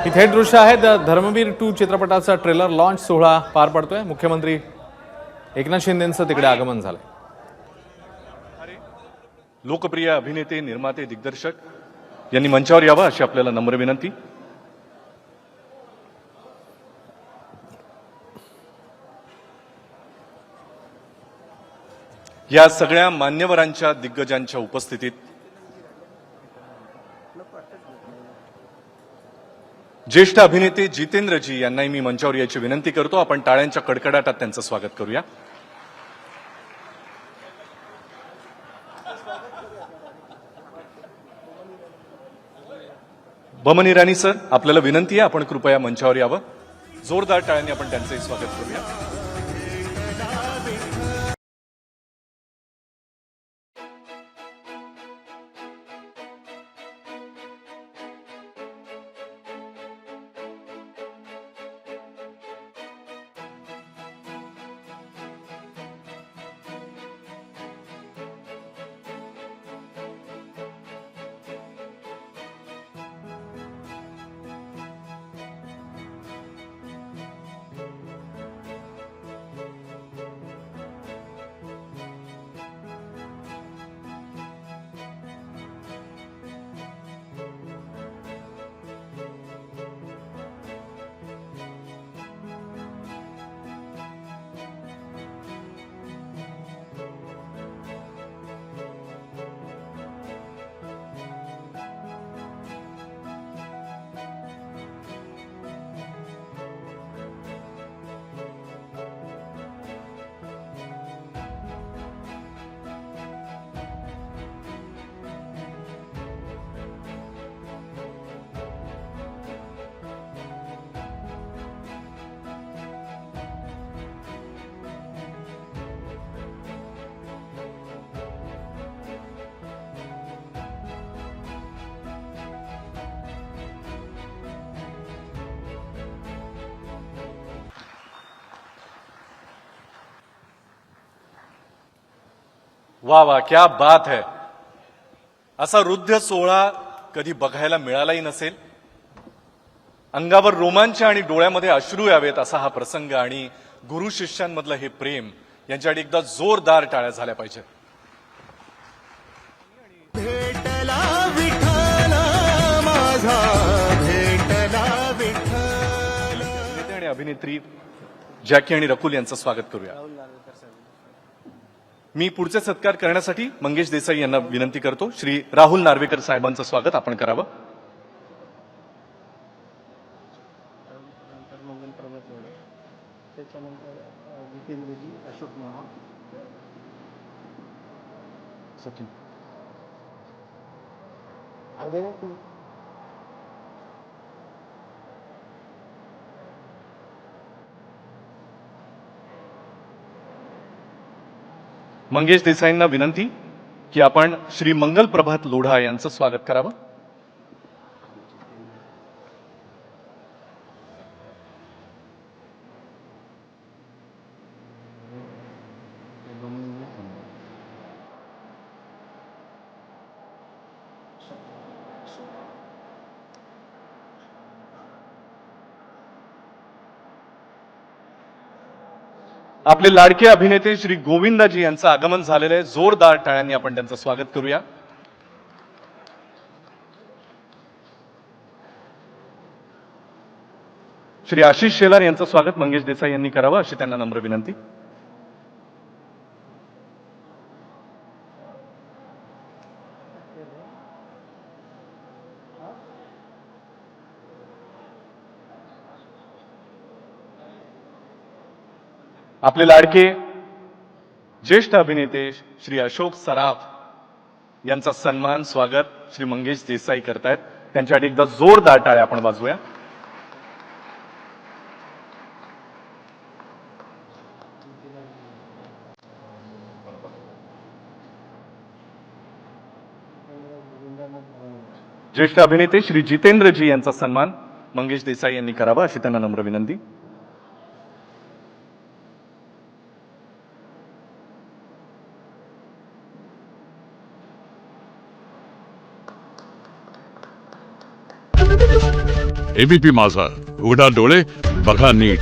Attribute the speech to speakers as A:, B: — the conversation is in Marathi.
A: ही थेट दृश्य आहेत धर्मवीर 2 चित्रपटाचा ट्रेलर लॉन्च सोहळा पार पडतोय। मुख्यमंत्री एकनाथ शिंदेंचं तिकडे आगमन झालंय।
B: लोकप्रिय अभिनेते, निर्माते, दिग्दर्शक यांनी मंचावर यावं अशी आपल्याला नम्र विनंती। या सगळ्या मान्यवरांच्या दिग्गजांच्या उपस्थितीत ज्येष्ठ अभिनेते जितेंद्रजी यांनाही मी मंचावर यायची विनंती करतो। आपण टाळ्यांच्या कडकडाटात त्यांचं स्वागत करूया। बमन इराणी सर, आपल्याला विनंती आहे, आपण कृपया मंचावर यावं। जोरदार टाळ्यांनी आपण त्यांचंही स्वागत करूया। वाह वाह, क्या बात है। असा रुद्ध सोहळा कधी बघायला मिळालाही नसेल। अंगावर रोमांच आणि डोळ्यामध्ये अश्रू यावेत असा हा प्रसंग आणि गुरु शिष्यांमधलं हे प्रेम यांच्यासाठी एकदा जोरदार टाळ्या झाल्या पाहिजेत।
C: भेटला विठ्ठल माझा, भेटला विठ्ठल।
B: अभिनेते आणि अभिनेत्री जॅकी आणि रकुल यांचं स्वागत करूया। मी पुढचे सत्कार करण्यासाठी मंगेश देसाई यांना विनंती करतो। श्री राहुल नार्वेकर साहेबांचं स्वागत आपण करावं। मंगेश देसाईंना विनंती की आपण श्री मंगल प्रभात लोढा यांचं स्वागत करावं। आपले लाडके अभिनेते श्री गोविंदाजी यांचं आगमन झालेलं आहे। जोरदार टाळ्यांनी आपण त्यांचं स्वागत करूया। श्री आशिष शेलार यांचं स्वागत मंगेश देसाई यांनी करावं अशी त्यांना नम्र विनंती। आपले लाडके ज्येष्ठ अभिनेते श्री अशोक सराफ यांचा सन्मान स्वागत श्री मंगेश देसाई करतायत। त्यांच्यासाठी एकदा जोरदार टाळ्या आपण वाजवूया। ज्येष्ठ अभिनेते श्री जितेंद्रजी यांचा सन्मान मंगेश देसाई यांनी करावा अशी त्यांना नम्र विनंती।
D: एबीपी माझा, उघडा डोळे बघा नीट.